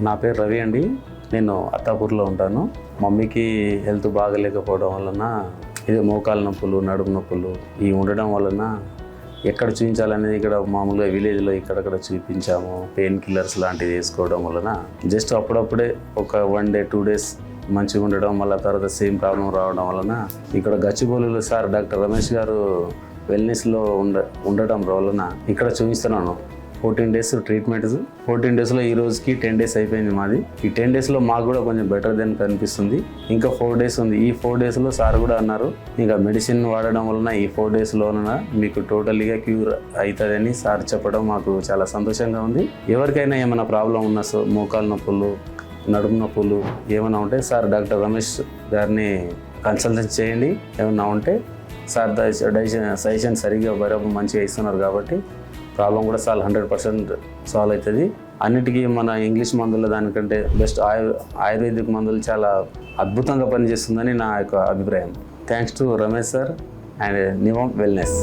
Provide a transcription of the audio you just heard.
నా పేరు రవి అండి. నేను అత్తాపూర్లో ఉంటాను. మమ్మీకి హెల్త్ బాగలేకపోవడం వలన ఇది మోకాలు నొప్పులు, నడుము నొప్పులు ఈ ఉండడం వలన ఎక్కడ చూపించాలనేది ఇక్కడ మామూలుగా విలేజ్లో ఇక్కడక్కడ చూపించాము. పెయిన్ కిల్లర్స్ లాంటివి వేసుకోవడం వలన జస్ట్ అప్పుడప్పుడే ఒక 1 డే 2 డేస్ మంచిగా ఉండడం, మళ్ళీ తర్వాత సేమ్ ప్రాబ్లం రావడం వలన ఇక్కడ గచ్చిబౌలిలో సార్ డాక్టర్ రమేష్ గారు వెల్నెస్లో ఉండడం వలన ఇక్కడ చూపిస్తున్నాను. 14 డేస్ ట్రీట్మెంట్. 14 డేస్లో ఈ రోజుకి 10 డేస్ అయిపోయింది మాది. ఈ 10 డేస్లో మాకు కూడా కొంచెం బెటర్ దెన్ కనిపిస్తుంది. ఇంకా 4 డేస్ ఉంది. ఈ 4 డేస్లో సార్ కూడా అన్నారు ఇంకా మెడిసిన్ వాడడం వలన ఈ 4 డేస్లోన మీకు టోటల్గా క్యూర్ అవుతుందని సార్ చెప్పడం మాకు చాలా సంతోషంగా ఉంది. ఎవరికైనా ఏమైనా ప్రాబ్లం ఉన్నా మోకాలు నొప్పులు, నడుము నొప్పులు ఏమైనా ఉంటే సార్ డాక్టర్ రమేష్ గారిని కన్సల్టెన్స్ చేయండి. ఏమైనా ఉంటే సార్ సజెషన్ సరిగ్గా బరాబర్ మంచిగా ఇస్తున్నారు కాబట్టి ప్రాబ్లం కూడా 100% సాల్వ్ అవుతుంది. అన్నిటికీ మన ఇంగ్లీష్ మందుల దానికంటే బెస్ట్ ఆయుర్వేదిక్ మందులు చాలా అద్భుతంగా పనిచేస్తుందని నా యొక్క అభిప్రాయం. Thanks to Ramesh sir and Nivam wellness.